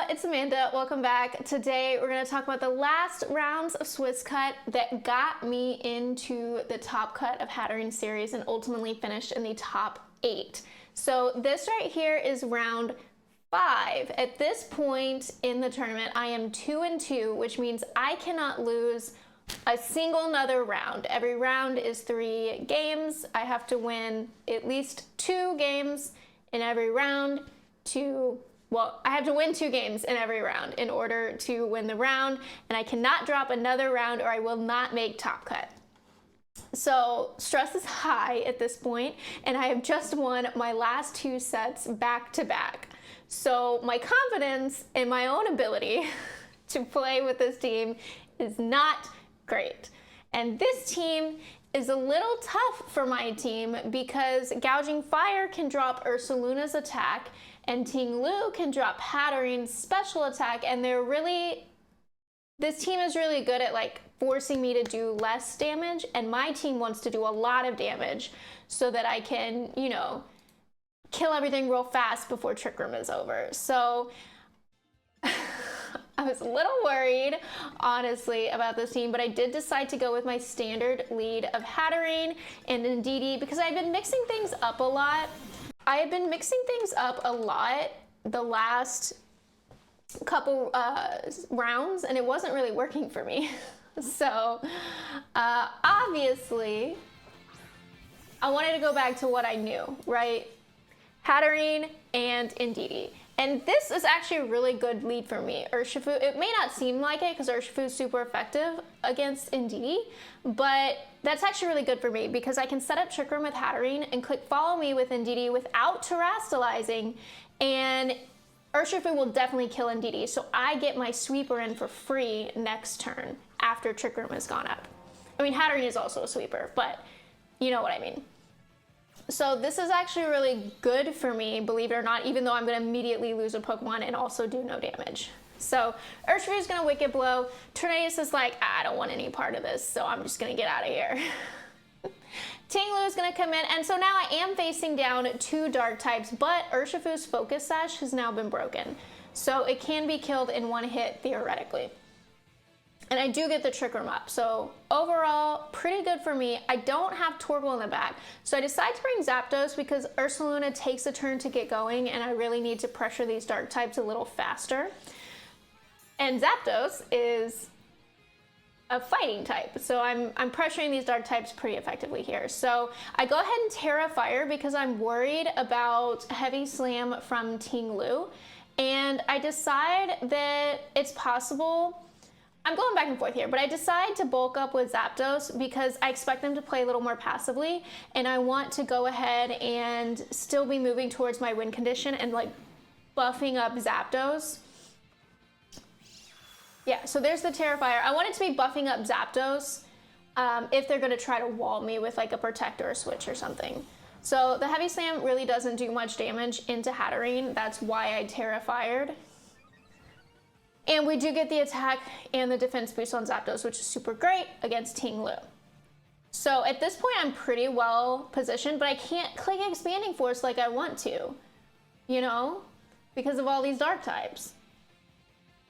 it's Amanda. Welcome back. Today we're going to talk about the last rounds of Swiss Cut that got me into the top cut of Hatterene series and ultimately finished in the top 8. So this right here is round 5. At this point in the tournament, I am 2-2, which means I cannot lose a single another round. Every round is 3 games. I have to win at least 2 games in every round I have to win 2 games in every round in order to win the round, and I cannot drop another round or I will not make top cut. So stress is high at this point, and I have just won my last 2 sets back to back. So my confidence in my own ability to play with this team is not great. And this team is a little tough for my team because Gouging Fire can drop Ursaluna's attack and Ting Lu can drop Hatterene's special attack, and this team is really good at like forcing me to do less damage, and my team wants to do a lot of damage so that I can, kill everything real fast before Trick Room is over. So I was a little worried, honestly, about this team, but I did decide to go with my standard lead of Hatterene and Ndidi because I've been mixing things up a lot. I have been mixing things up a lot the last couple rounds, and it wasn't really working for me. So obviously, I wanted to go back to what I knew, right? Hatterene and Ndidi. And this is actually a really good lead for me. Urshifu, it may not seem like it because Urshifu is super effective against Ndidi, but that's actually really good for me because I can set up Trick Room with Hatterene and click follow me with Ndidi without terastallizing, and Urshifu will definitely kill Ndidi. So I get my sweeper in for free next turn after Trick Room has gone up. I mean, Hatterene is also a sweeper, but you know what I mean. So this is actually really good for me, believe it or not, even though I'm going to immediately lose a Pokemon and also do no damage. So Urshifu is going to Wicked Blow. Tornadus is like, I don't want any part of this, so I'm just going to get out of here. Ting Lu is going to come in, and so now I am facing down 2 dark types, but Urshifu's Focus Sash has now been broken. So it can be killed in 1 hit, theoretically. And I do get the Trick Room up, so overall, pretty good for me. I don't have Torkoal in the back, so I decide to bring Zapdos because Ursaluna takes a turn to get going, and I really need to pressure these dark types a little faster. And Zapdos is a fighting type, so I'm pressuring these dark types pretty effectively here. So I go ahead and Terra Fire because I'm worried about Heavy Slam from Ting Lu, and I decide that it's possible. I'm going back and forth here, but I decide to bulk up with Zapdos because I expect them to play a little more passively, and I want to go ahead and still be moving towards my win condition and like buffing up Zapdos. Yeah, so there's the Terrifier. I want it to be buffing up Zapdos if they're going to try to wall me with like a Protect or a Switch or something. So the Heavy Slam really doesn't do much damage into Hatterene. That's why I Terrified. And we do get the attack and the defense boost on Zapdos, which is super great against Ting Lu. So at this point, I'm pretty well positioned, but I can't click Expanding Force like I want to, because of all these dark types.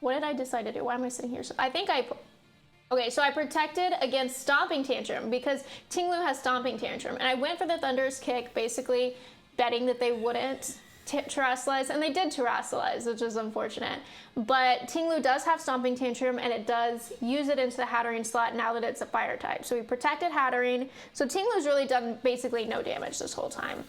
What did I decide to do? Why am I sitting here? So I protected against Stomping Tantrum because Ting Lu has Stomping Tantrum, and I went for the Thunderous Kick, basically betting that they wouldn't terastallize, and they did terastallize, which is unfortunate. But Ting Lu does have Stomping Tantrum, and it does use it into the Hatterene slot now that it's a fire type. So we protected Hatterene. So Ting Lu's really done basically no damage this whole time.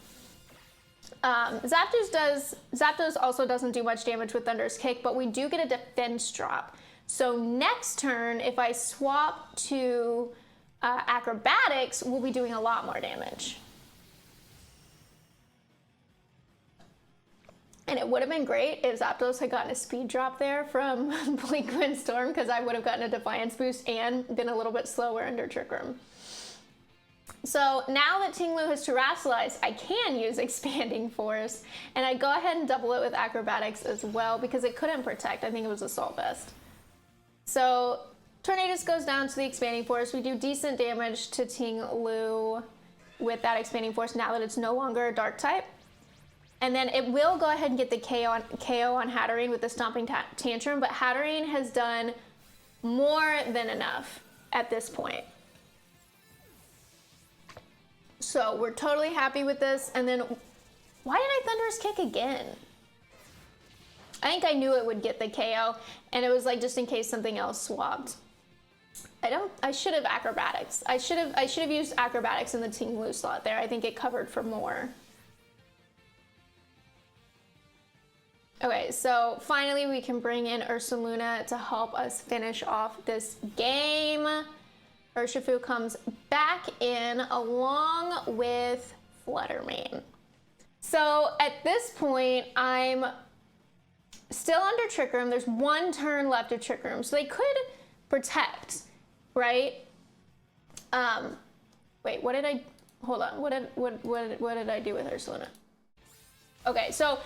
Zapdos also doesn't do much damage with Thunderous Kick, but we do get a defense drop. So next turn, if I swap to Acrobatics, we'll be doing a lot more damage. And it would have been great if Zapdos had gotten a speed drop there from Blink Windstorm, because I would have gotten a Defiance boost and been a little bit slower under Trick Room. So now that Ting Lu has terastallized, I can use Expanding Force, and I go ahead and double it with Acrobatics as well because it couldn't protect. I think it was Assault Vest. So Tornadus goes down to the Expanding Force. We do decent damage to Ting Lu with that Expanding Force now that it's no longer a dark type. And then it will go ahead and get the KO on Hatterene with the Stomping Tantrum, but Hatterene has done more than enough at this point. So we're totally happy with this. And then why did I Thunderous Kick again? I think I knew it would get the KO, and it was like just in case something else swapped. I should have Acrobatics. I should have used Acrobatics in the Team Blue slot there. I think it covered for more. Okay, so finally we can bring in Ursaluna to help us finish off this game. Urshifu comes back in along with Fluttermane. So at this point, I'm still under Trick Room. There's one turn left of Trick Room, so they could protect, right? Wait, what did I? Hold on. What did I do with Ursaluna? Okay, so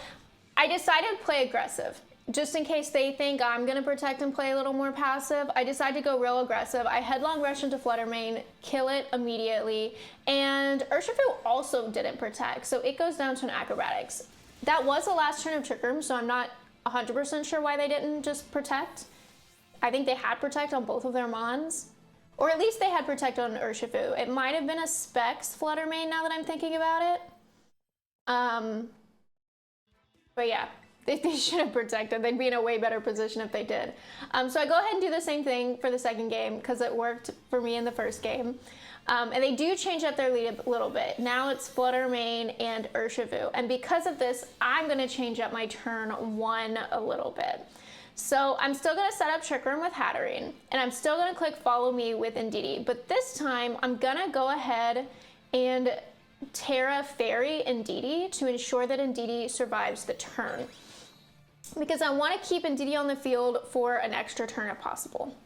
I decided to play aggressive. Just in case they think I'm gonna protect and play a little more passive, I decided to go real aggressive. I headlong rush into Fluttermane, kill it immediately, and Urshifu also didn't protect, so it goes down to an Acrobatics. That was the last turn of Trick Room, so I'm not 100% sure why they didn't just protect. I think they had protect on both of their Mons, or at least they had protect on Urshifu. It might have been a Specs Fluttermane now that I'm thinking about it. But yeah, they should have protected. They'd be in a way better position if they did. So I go ahead and do the same thing for the second game because it worked for me in the first game. And they do change up their lead a little bit. Now it's Fluttermane and Urshifu. And because of this, I'm going to change up my turn 1 a little bit. So I'm still going to set up Trick Room with Hatterene. And I'm still going to click Follow Me with Indeedee. But this time, I'm going to go ahead and Terra Fairy Indeedee to ensure that Indeedee survives the turn. Because I want to keep Indeedee on the field for an extra turn if possible.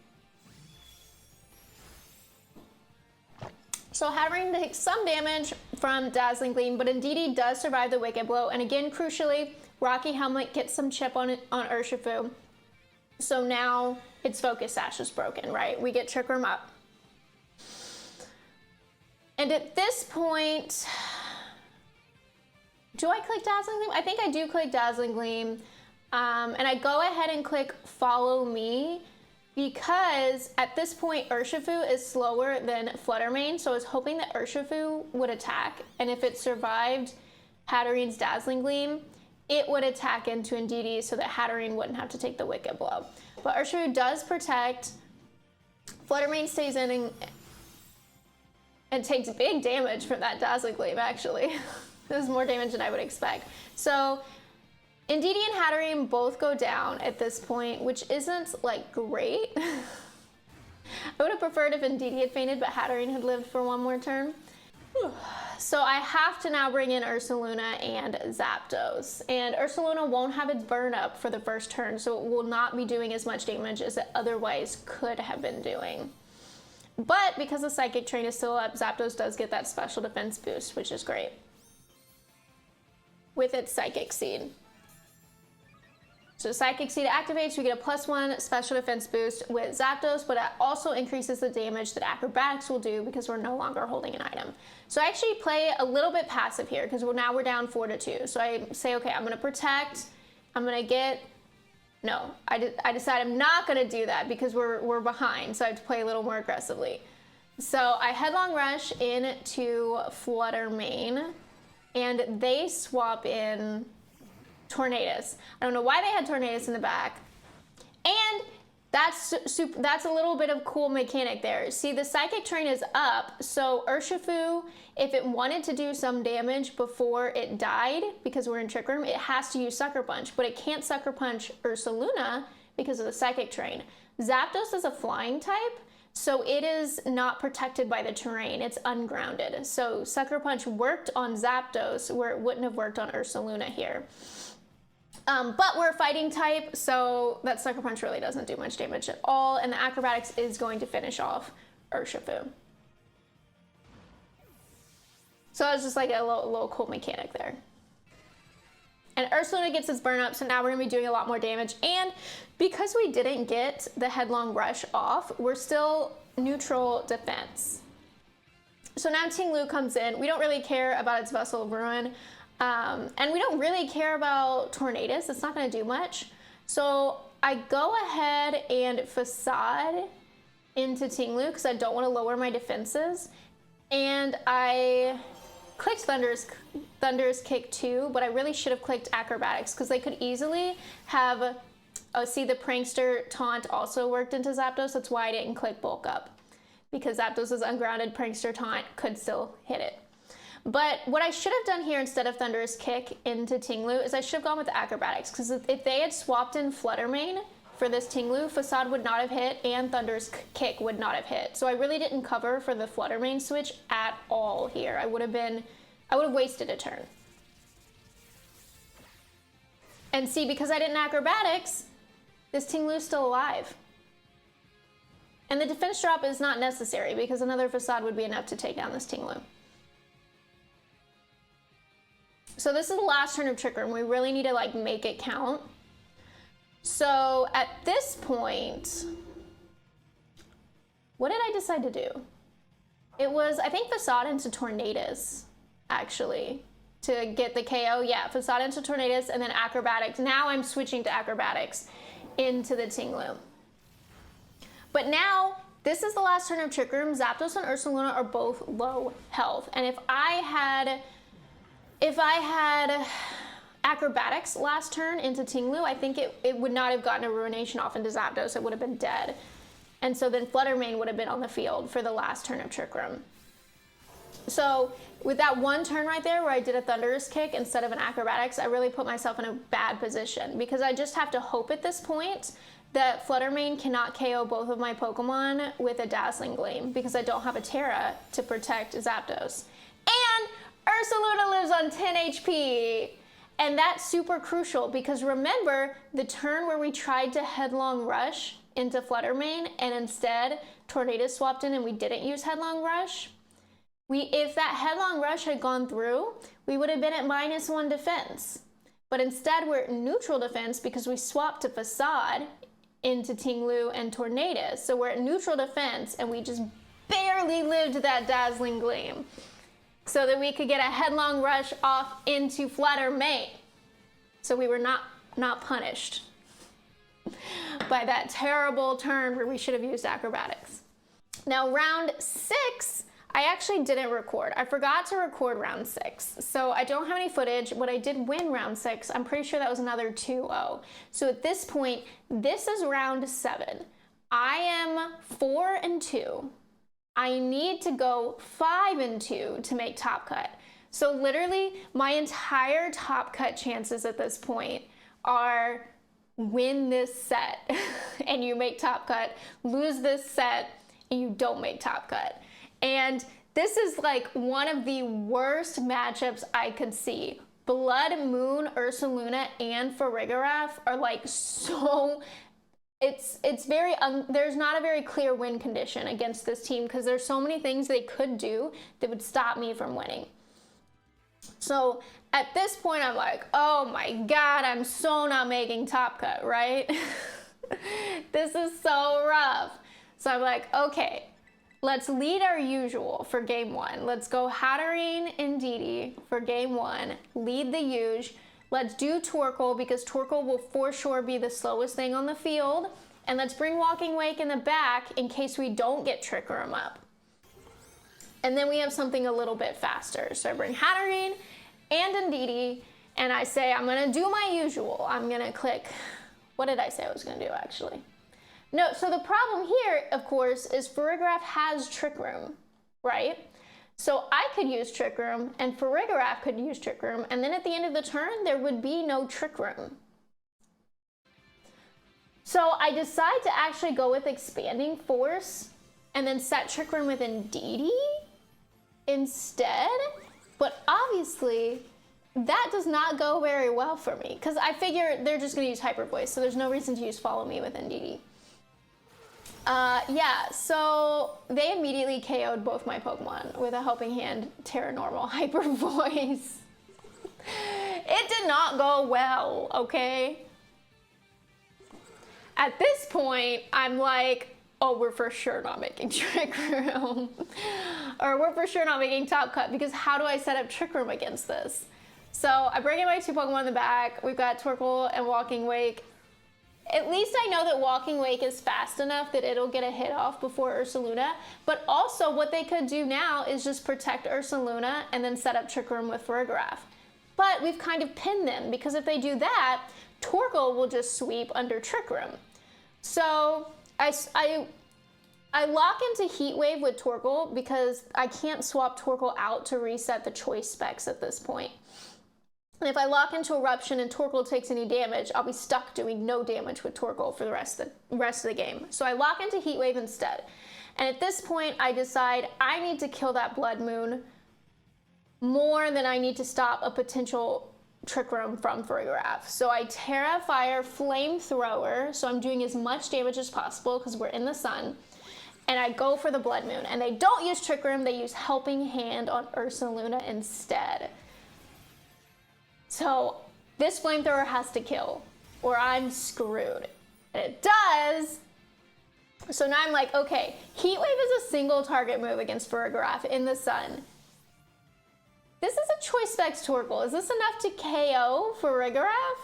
So Hatterene takes some damage from Dazzling Gleam, but Indeedee does survive the Wicked Blow. And again, crucially, Rocky Helmet gets some chip on Urshifu. So now its Focus Sash is broken, right? We get Trick Room up. And at this point, do I click Dazzling Gleam? I think I do click Dazzling Gleam. And I go ahead and click Follow Me because at this point, Urshifu is slower than Fluttermane. So I was hoping that Urshifu would attack. And if it survived Hatterene's Dazzling Gleam, it would attack into Indeedee so that Hatterene wouldn't have to take the Wicked Blow. But Urshifu does protect. Fluttermane stays in and takes big damage from that Dazzling Gleam, actually. This is more damage than I would expect. So Indeedee and Hatterene both go down at this point, which isn't like great. I would have preferred if Indeedee had fainted, but Hatterene had lived for one more turn. So I have to now bring in Ursaluna and Zapdos. And Ursaluna won't have its burn up for the first turn, so it will not be doing as much damage as it otherwise could have been doing. But because the Psychic Train is still up, Zapdos does get that special defense boost, which is great. With its Psychic Seed. So Psychic Seed activates, we get a +1 special defense boost with Zapdos, but it also increases the damage that Acrobatics will do because we're no longer holding an item. So I actually play a little bit passive here because now we're down 4-2. So I say, okay, I'm going to protect, I'm going to get... No, I decide I'm not going to do that because we're behind, so I have to play a little more aggressively. So I Headlong Rush into Fluttermane, and they swap in Tornadus. I don't know why they had Tornadus in the back. And that's a little bit of cool mechanic there. See, the Psychic Train is up, so Urshifu, if it wanted to do some damage before it died, because we're in Trick Room, it has to use Sucker Punch, but it can't Sucker Punch Ursaluna because of the Psychic Train. Zapdos is a flying type, so it is not protected by the terrain. It's ungrounded. So Sucker Punch worked on Zapdos where it wouldn't have worked on Ursaluna here. But we're a fighting type, so that Sucker Punch really doesn't do much damage at all, and the Acrobatics is going to finish off Urshifu. So it's just like a little cool mechanic there. And Ursaluna gets its burn up, so now we're going to be doing a lot more damage. And because we didn't get the Headlong Rush off, we're still neutral defense. So now Ting Lu comes in. We don't really care about its Vessel of Ruin. And we don't really care about Tornadus. It's not going to do much. So I go ahead and Facade into Tinglu because I don't want to lower my defenses. And I clicked Thunderous Kick too, but I really should have clicked Acrobatics because they could easily have, see the Prankster taunt also worked into Zapdos. That's why I didn't click Bulk Up, because Zapdos's ungrounded Prankster taunt could still hit it. But what I should have done here instead of Thunderous Kick into Tinglu is I should have gone with the Acrobatics, because if they had swapped in Flutter Mane for this Tinglu, Facade would not have hit and Thunderous Kick would not have hit. So I really didn't cover for the Flutter Mane switch at all here. I would have wasted a turn. And see, because I didn't Acrobatics, this Tinglu's still alive. And the defense drop is not necessary because another Facade would be enough to take down this Tinglu. So this is the last turn of Trick Room. We really need to like make it count. So at this point, what did I decide to do? It was, I think, Facade into Tornadus, actually, to get the KO. Yeah, Facade into Tornadus and then Acrobatics. Now I'm switching to Acrobatics into the Tinglu. But now, this is the last turn of Trick Room. Zapdos and Ursaluna are both low health. And if I had Acrobatics last turn into Tinglu, I think it would not have gotten a Ruination off into Zapdos. It would have been dead. And so then Flutter Mane would have been on the field for the last turn of Trick Room. So with that one turn right there where I did a Thunderous Kick instead of an Acrobatics, I really put myself in a bad position because I just have to hope at this point that Flutter Mane cannot KO both of my Pokemon with a Dazzling Gleam because I don't have a Terra to protect Zapdos. And Ursaluna lives on 10 HP. And that's super crucial because remember the turn where we tried to Headlong Rush into Flutter Mane and instead Tornadus swapped in and we didn't use Headlong Rush? If that Headlong Rush had gone through, we would have been at -1 defense. But instead we're at neutral defense because we swapped to Facade into Tinglu and Tornadus. So we're at neutral defense and we just barely lived that Dazzling Gleam so that we could get a Headlong Rush off into Flutter Mane. So we were not punished by that terrible turn where we should have used Acrobatics. Now round 6, I actually didn't record. I forgot to record round 6. So I don't have any footage, but I did win round 6. I'm pretty sure that was another 2-0. So at this point, this is round 7. I am 4-2. I need to go 5-2 to make top cut. So literally my entire top cut chances at this point are win this set and you make top cut, lose this set and you don't make top cut. And this is like one of the worst matchups I could see. Blood Moon, Ursaluna, and Farigiraf are like so, it's very, there's not a very clear win condition against this team because there's so many things they could do that would stop me from winning. So at this point I'm like, oh my God, I'm so not making top cut, right? This is so rough. So I'm like, okay, let's lead our usual for game 1. Let's go Hatterene and Didi for game 1. Lead the Uge. Let's do Torkoal because Torkoal will for sure be the slowest thing on the field. And let's bring Walking Wake in the back in case we don't get Trick Room up. And then we have something a little bit faster. So I bring Hatterene and Indeedee and I say I'm gonna do my usual. I'm gonna click, what did I say I was gonna do actually? No, so the problem here, of course, is Farigiraf has Trick Room, right? So I could use Trick Room, and Farigiraf could use Trick Room, and then at the end of the turn, there would be no Trick Room. So I decide to actually go with Expanding Force, and then set Trick Room with Indeedee instead, but obviously, that does not go very well for me, because I figure they're just going to use Hyper Voice, so there's no reason to use Follow Me with Indeedee. Yeah, so they immediately KO'd both my Pokemon with a Helping Hand, Terra Normal, Hyper Voice. It did not go well, okay? At this point, I'm like, oh, we're for sure not making Trick Room. Or we're for sure not making Top Cut because how do I set up Trick Room against this? So I bring in my 2 Pokemon in the back. We've got Torkoal and Walking Wake. At least I know that Walking Wake is fast enough that it'll get a hit off before Ursaluna. But also what they could do now is just protect Ursaluna and then set up Trick Room with Farigiraf. But we've kind of pinned them, because if they do that, Torkoal will just sweep under Trick Room. So I lock into Heat Wave with Torkoal because I can't swap Torkoal out to reset the choice specs at this point. And if I lock into Eruption and Torkoal takes any damage, I'll be stuck doing no damage with Torkoal for the rest of the game. So I lock into Heat Wave instead. And at this point, I decide I need to kill that Blood Moon more than I need to stop a potential Trick Room from Farigiraf. So I Terra Fire Flamethrower, so I'm doing as much damage as possible because we're in the sun. And I go for the Blood Moon. And they don't use Trick Room, they use Helping Hand on Ursaluna instead. So this Flamethrower has to kill, or I'm screwed. And it does. So now I'm like, okay, Heat Wave is a single target move against Farigiraf in the sun. This is a choice specs Torkoal. Is this enough to KO Farigiraf?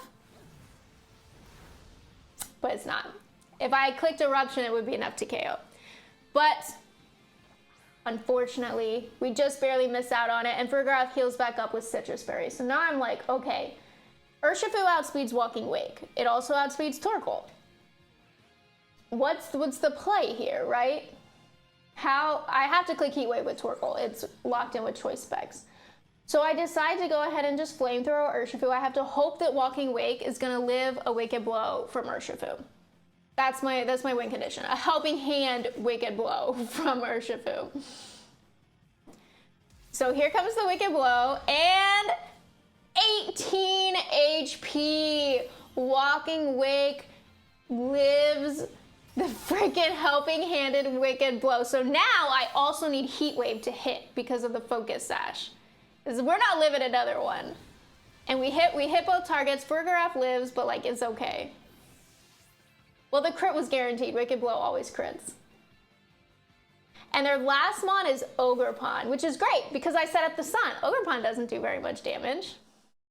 But it's not. If I clicked Eruption, it would be enough to KO. But unfortunately, we just barely miss out on it, and Farigiraf heals back up with Citrus Berry. So now I'm like, okay, Urshifu outspeeds Walking Wake. It also outspeeds Torkoal. What's the play here, right? I have to click Heat Wave with Torkoal. It's locked in with choice specs. So I decide to go ahead and just Flamethrower Urshifu. I have to hope that Walking Wake is gonna live a Wicked Blow from Urshifu. That's my win condition. A Helping Hand Wicked Blow from Urshifu. So here comes the Wicked Blow, and 18 HP. Walking Wake lives the freaking Helping Handed Wicked Blow. So now I also need Heat Wave to hit because of the Focus Sash. We're not living another one. And we hit both targets. Farigiraf lives, but like it's okay. Well, the crit was guaranteed. Wicked Blow always crits. And their last mon is Ogerpon, which is great because I set up the sun. Ogerpon doesn't do very much damage.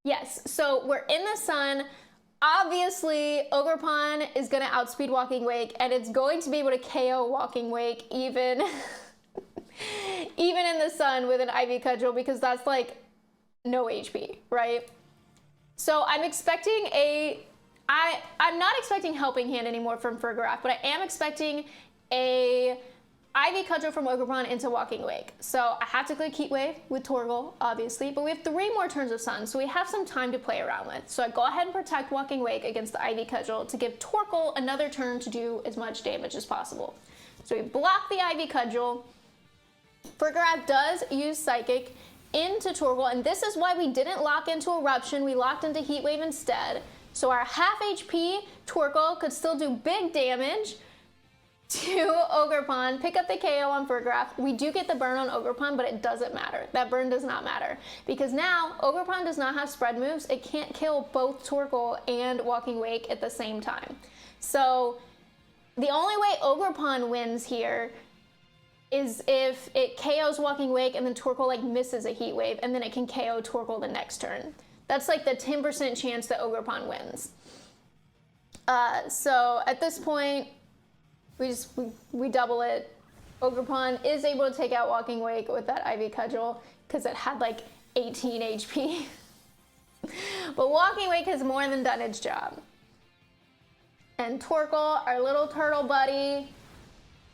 Yes, so we're in the sun. Obviously, Ogerpon is going to outspeed Walking Wake, and it's going to be able to KO Walking Wake even, even in the sun with an Ivy Cudgel, because that's like no HP, right? So I'm expecting I'm not expecting Helping Hand anymore from Farigiraf, but I am expecting a Ivy Cudgel from Ogerpon into Walking Wake. So I have to click Heat Wave with Torkoal, obviously, but we have 3 more turns of Sun, so we have some time to play around with. So I go ahead and protect Walking Wake against the Ivy Cudgel to give Torkoal another turn to do as much damage as possible. So we block the Ivy Cudgel. Farigiraf does use Psychic into Torkoal, and this is why we didn't lock into Eruption. We locked into Heat Wave instead. So our half HP Torkoal could still do big damage to Ogerpon, pick up the KO on Farigiraf. We do get the burn on Ogerpon, but it doesn't matter. That burn does not matter because now Ogerpon does not have spread moves. It can't kill both Torkoal and Walking Wake at the same time. So the only way Ogerpon wins here is if it KOs Walking Wake and then Torkoal like misses a Heat Wave and then it can KO Torkoal the next turn. That's like the 10% chance that Ogerpon wins. So at this point, we double it. Ogerpon is able to take out Walking Wake with that Ivy Cudgel because it had like 18 HP. But Walking Wake has more than done its job. And Torkoal, our little turtle buddy,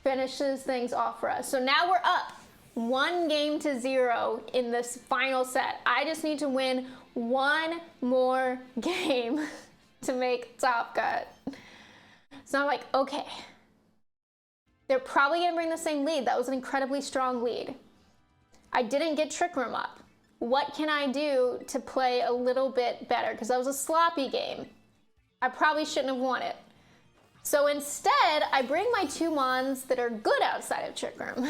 finishes things off for us. So now we're up 1-0 in this final set. I just need to win one more game to make Top Cut. So I'm like, okay. They're probably gonna bring the same lead. That was an incredibly strong lead. I didn't get Trick Room up. What can I do to play a little bit better? Because that was a sloppy game. I probably shouldn't have won it. So instead, I bring my 2 mons that are good outside of Trick Room,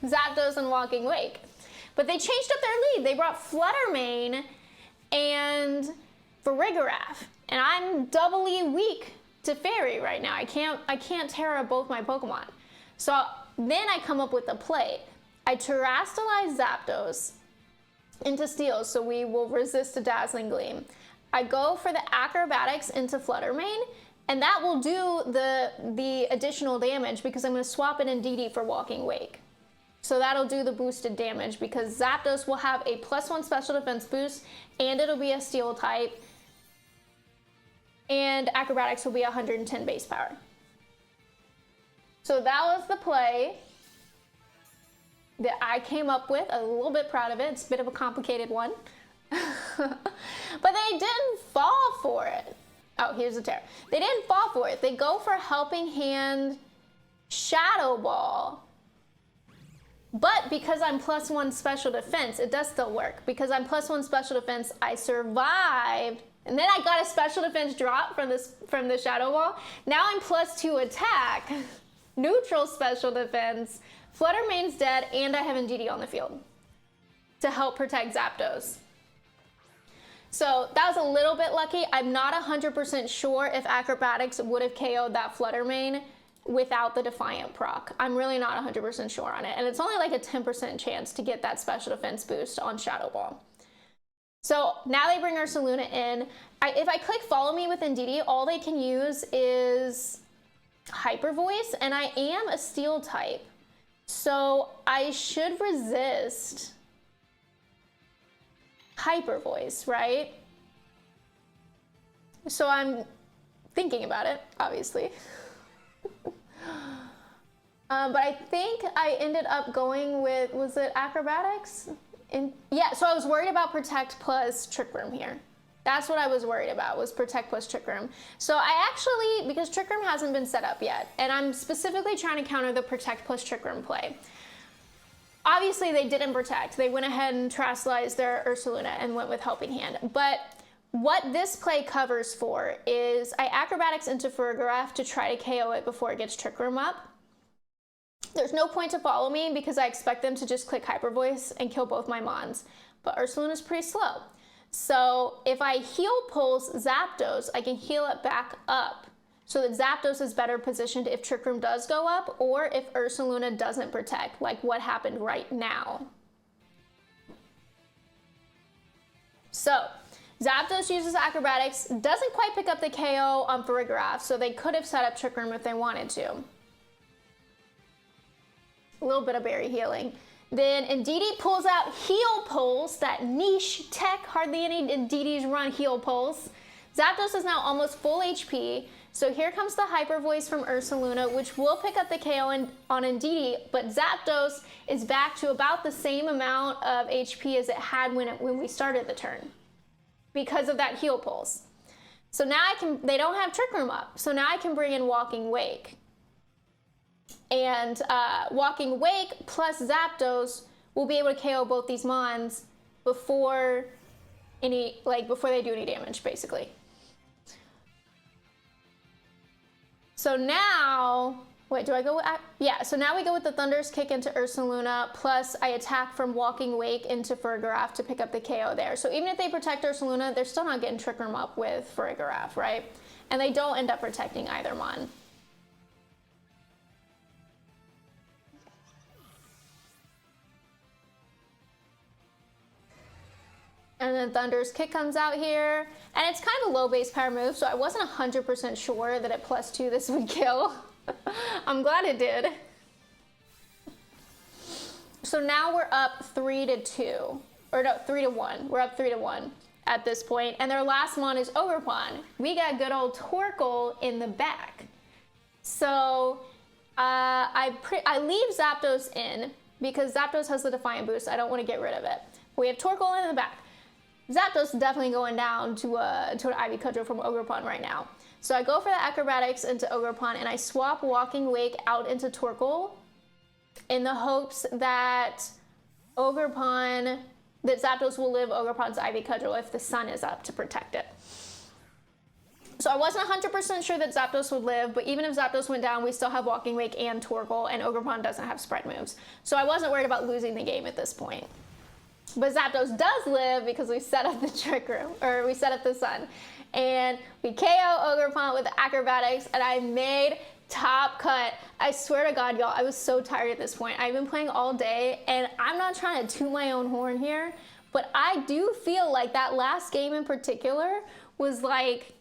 Zapdos and Walking Wake. But they changed up their lead. They brought Fluttermane and Farigiraf. And I'm doubly weak to Fairy right now. I can't Terra both my Pokemon. So then I come up with a play. I Terrastalize Zapdos, into Steel, so we will resist a Dazzling Gleam. I go for the Acrobatics into Flutter Mane, and that will do the additional damage because I'm going to swap it in DD for Walking Wake. So that'll do the boosted damage because Zapdos will have a +1 special defense boost, and it'll be a Steel type, and Acrobatics will be 110 base power. So that was the play that I came up with. A little bit proud of it. It's a bit of a complicated one. But they didn't fall for it. Oh, here's the tear. They didn't fall for it. They go for Helping Hand Shadow Ball. But because I'm +1 special defense, it does still work. Because I'm +1 special defense, I survived. And then I got a special defense drop from the Shadow Ball. Now I'm +2 attack. Neutral special defense. Flutter Mane's dead, and I have Indeedee on the field to help protect Zapdos. So that was a little bit lucky. I'm not 100% sure if Acrobatics would have KO'd that Flutter Mane without the Defiant proc. I'm really not 100% sure on it. And it's only like a 10% chance to get that special defense boost on Shadow Ball. So now they bring Ursaluna in. If I click Follow Me with Indeedee, all they can use is Hyper Voice, and I am a Steel type. So I should resist Hyper Voice, right? So I'm thinking about it, obviously. But I think I ended up going with, was it Acrobatics? Yeah, so I was worried about Protect plus Trick Room here. That's what I was worried about, was Protect plus Trick Room. So I actually, because Trick Room hasn't been set up yet, and I'm specifically trying to counter the Protect plus Trick Room play. Obviously, they didn't Protect. They went ahead and Terastallized their Ursaluna and went with Helping Hand. But what this play covers for is I Acrobatics into Farigiraf to try to KO it before it gets Trick Room up. There's no point to Follow Me because I expect them to just click Hyper Voice and kill both my Mons. But Ursaluna's pretty slow. So if I Heal Pulse Zapdos, I can heal it back up so that Zapdos is better positioned if Trick Room does go up or if Ursaluna doesn't Protect, like what happened right now. So Zapdos uses Acrobatics, doesn't quite pick up the KO on Farigiraf, so they could have set up Trick Room if they wanted to. A little bit of berry healing. Then Indeedee pulls out Heal Pulse, that niche tech. Hardly any Indeedees run Heal Pulse. Zapdos is now almost full HP. So here comes the Hyper Voice from Ursaluna, which will pick up the KO on Indeedee, but Zapdos is back to about the same amount of HP as it had when we started the turn because of that Heal Pulse. So now they don't have Trick Room up, so now I can bring in Walking Wake. And Walking Wake plus Zapdos will be able to KO both these Mons before they do any damage, basically. So now, wait, do I go with, yeah, so now we go with the Thunderous Kick into Ursaluna, plus I attack from Walking Wake into Farigiraf to pick up the KO there. So even if they protect Ursaluna, they're still not getting Trick Room up with Farigiraf, right? And they don't end up protecting either Mon. And then Thunderous Kick comes out here. And it's kind of a low base power move, so I wasn't 100% sure that at +2 this would kill. I'm glad it did. So now we're up 3-2. Or no, 3-1. We're up 3-1 at this point. And their last Mon is Ogerpon. We got good old Torkoal in the back. So I leave Zapdos in because Zapdos has the Defiant boost. I don't want to get rid of it. We have Torkoal in the back. Zapdos is definitely going down to an Ivy Cudgel from Ogerpon right now. So I go for the Acrobatics into Ogerpon and I swap Walking Wake out into Torkoal in the hopes that Zapdos will live Ogerpon's Ivy Cudgel if the sun is up to protect it. So I wasn't 100% sure that Zapdos would live, but even if Zapdos went down, we still have Walking Wake and Torkoal, and Ogerpon doesn't have spread moves. So I wasn't worried about losing the game at this point. But Zapdos does live because we set up the Trick Room, or we set up the sun. And we KO Ogerpon with the Acrobatics, and I made top cut. I swear to God, y'all, I was so tired at this point. I've been playing all day, and I'm not trying to toot my own horn here, But I do feel like that last game in particular was like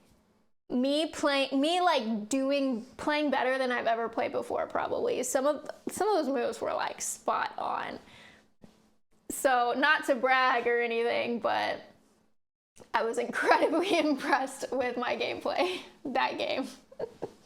playing better than I've ever played before, probably. Some of those moves were like spot on. So not to brag or anything, but I was incredibly impressed with my gameplay that game.